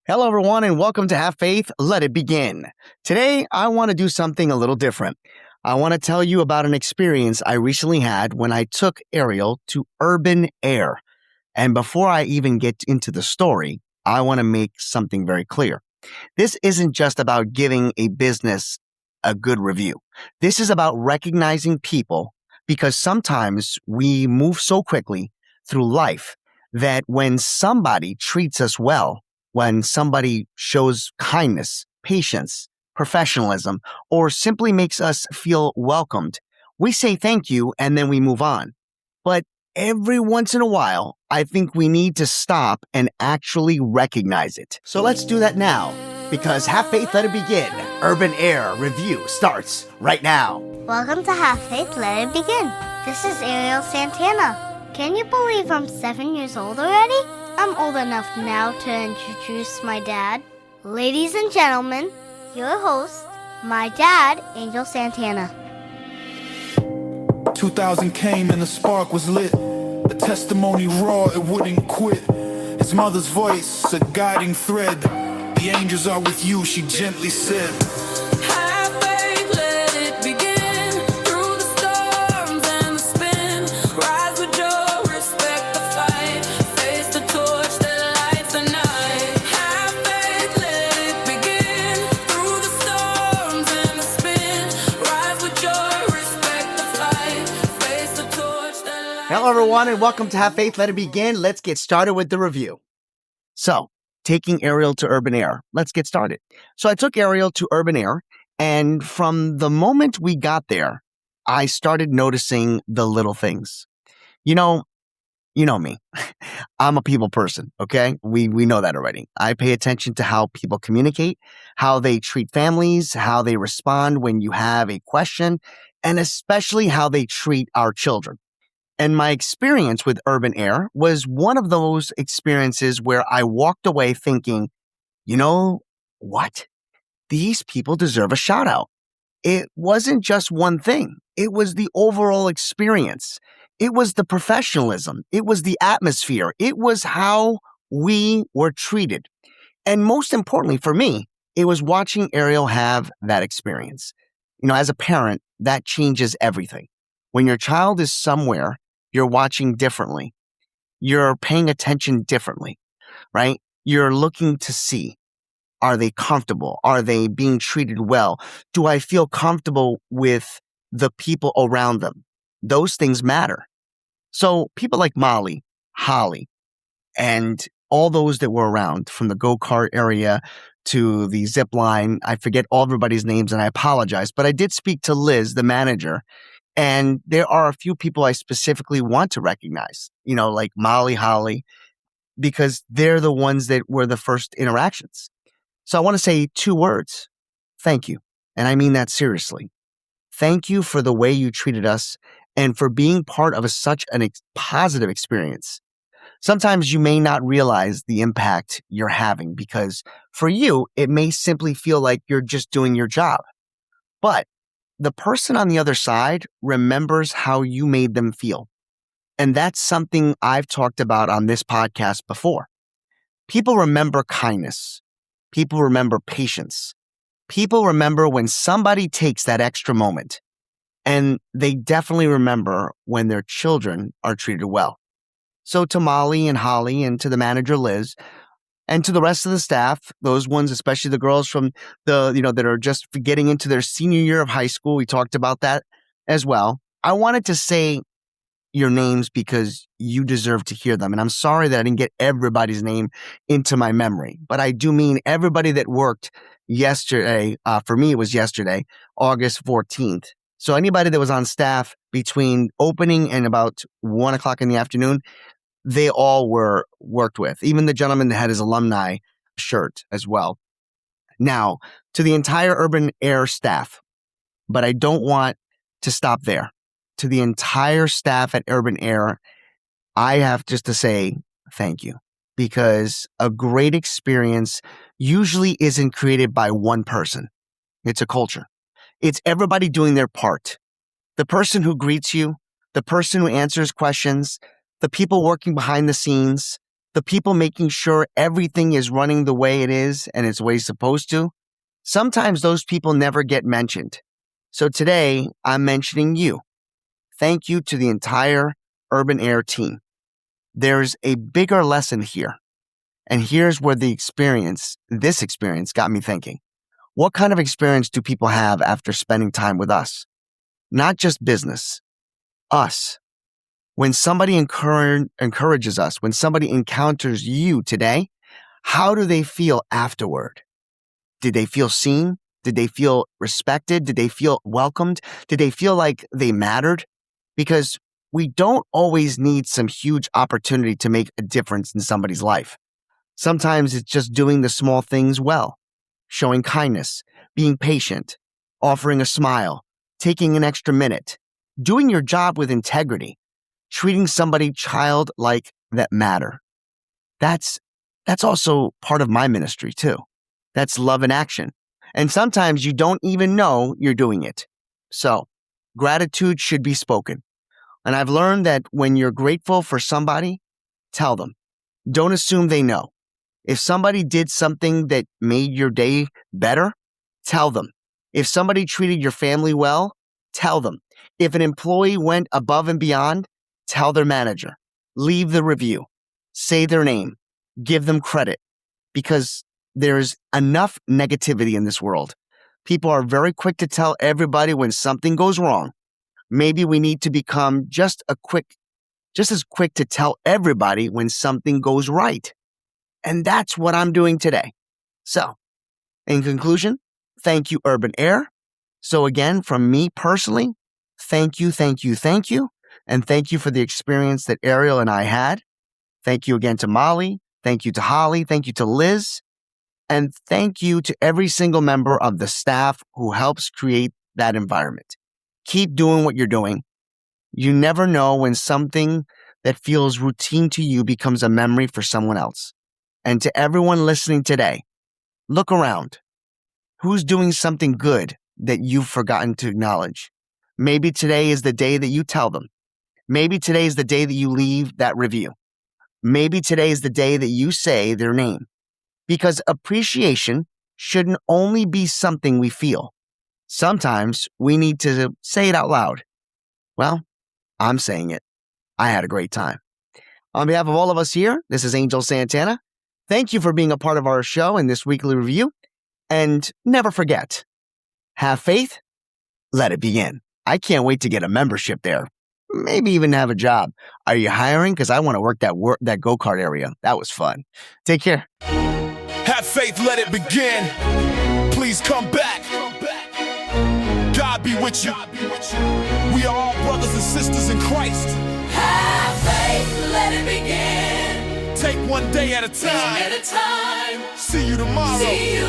Hello, everyone, and welcome to Have Faith, Let It Begin. Today, I want to do something a little different. I want to tell you about an experience I recently had when I took Arielle to urban air. And before I even get into the story, I want to make something very clear. This isn't just about giving a business a good review. This is about recognizing people because sometimes we move so quickly through life that when somebody treats us well, when somebody shows kindness, patience, professionalism, or simply makes us feel welcomed, we say thank you and then we move on. But every once in a while, I think we need to stop and actually recognize it. So let's do that now, because Have Faith, Let It Begin. Urban Air Review starts right now. Welcome to Have Faith, Let It Begin. This is Arielle Santana. Can you believe I'm 7 years old already? I'm old enough now to introduce my dad. Ladies and gentlemen, your host, my dad, Angel Santana. 2000 came and the spark was lit. The testimony raw, it wouldn't quit. His mother's voice, a guiding thread. The angels are with you, she gently said. Have faith, let it begin. Through the storms and the spin. Rise with joy, respect the fight. Face the torch that lights the night. Have faith, let it begin. Through the storms and the spin. Rise with joy, respect the fight. Face the torch that lights. Hello, everyone, and welcome to Have Faith, Let It Begin. Let's get started with the review. So, taking Arielle to urban air. Let's get started. So I took Arielle to urban air, and from the moment we got there, I started noticing the little things. You know me. I'm a people person, okay? We know that already. I pay attention to how people communicate, how they treat families, how they respond when you have a question, and especially how they treat our children. And my experience with urban air was one of those experiences where I walked away thinking, you know what? These people deserve a shout out. It wasn't just one thing. It was the overall experience. It was the professionalism. It was the atmosphere. It was how we were treated. And most importantly for me, it was watching Arielle have that experience. As a parent, that changes everything. When your child is somewhere, you're watching differently. You're paying attention differently, right? You're looking to see, are they comfortable? Are they being treated well? Do I feel comfortable with the people around them? Those things matter. So people like Molly, Holly, and all those that were around, from the go-kart area to the zip line, I forget all everybody's names and I apologize, but I did speak to Liz, the manager. And there are a few people I specifically want to recognize, like Molly, Holly, because they're the ones that were the first interactions. So I want to say 2 words. Thank you. And I mean that seriously. Thank you for the way you treated us and for being part of such a positive experience. Sometimes you may not realize the impact you're having because for you, it may simply feel like you're just doing your job. But the person on the other side remembers how you made them feel. And that's something I've talked about on this podcast before. People remember kindness. People remember patience. People remember when somebody takes that extra moment. And they definitely remember when their children are treated well. So to Molly and Holly and to the manager, Liz, and to the rest of the staff, those ones, especially the girls from that are just getting into their senior year of high school, we talked about that as well. I wanted to say your names because you deserve to hear them. And I'm sorry that I didn't get everybody's name into my memory, but I do mean everybody that worked yesterday. For me, it was yesterday, August 14th. So anybody that was on staff between opening and about 1 o'clock in the afternoon, they all were worked with, even the gentleman that had his alumni shirt as well. Now, to the entire Urban Air staff, but I don't want to stop there. To the entire staff at Urban Air, I have just to say thank you, because a great experience usually isn't created by one person. It's a culture. It's everybody doing their part. The person who greets you, the person who answers questions, the people working behind the scenes, the people making sure everything is running the way it is and it's the way it's supposed to, sometimes those people never get mentioned. So today, I'm mentioning you. Thank you to the entire Urban Air team. There's a bigger lesson here. And here's where this experience got me thinking. What kind of experience do people have after spending time with us? Not just business, us. When somebody encourages us, when somebody encounters you today, how do they feel afterward? Did they feel seen? Did they feel respected? Did they feel welcomed? Did they feel like they mattered? Because we don't always need some huge opportunity to make a difference in somebody's life. Sometimes it's just doing the small things well, showing kindness, being patient, offering a smile, taking an extra minute, doing your job with integrity, treating somebody childlike that matter. That's also part of my ministry too. That's love in action. And sometimes you don't even know you're doing it. So gratitude should be spoken. And I've learned that when you're grateful for somebody, tell them. Don't assume they know. If somebody did something that made your day better, tell them. If somebody treated your family well, tell them. If an employee went above and beyond, tell their manager. Leave the review. Say their name. Give them credit. Because there's enough negativity in this world. People are very quick to tell everybody when something goes wrong. Maybe we need to become just as quick to tell everybody when something goes right. And that's what I'm doing today. So, in conclusion, thank you, Urban Air. So again, from me personally, thank you, thank you, thank you. And thank you for the experience that Arielle and I had. Thank you again to Molly. Thank you to Holly. Thank you to Liz. And thank you to every single member of the staff who helps create that environment. Keep doing what you're doing. You never know when something that feels routine to you becomes a memory for someone else. And to everyone listening today, look around. Who's doing something good that you've forgotten to acknowledge? Maybe today is the day that you tell them. Maybe today is the day that you leave that review. Maybe today is the day that you say their name. Because appreciation shouldn't only be something we feel. Sometimes we need to say it out loud. Well, I'm saying it. I had a great time. On behalf of all of us here, this is Angel Santana. Thank you for being a part of our show in this weekly review. And never forget, have faith, let it begin. I can't wait to get a membership there. Maybe even have a job. Are you hiring? Because I want to work that go-kart area. That was fun. Take care. Have faith, let it begin. Please come back. God be with you. We are all brothers and sisters in Christ. Have faith, let it begin. Take one day at a time. At a time. See you tomorrow. See you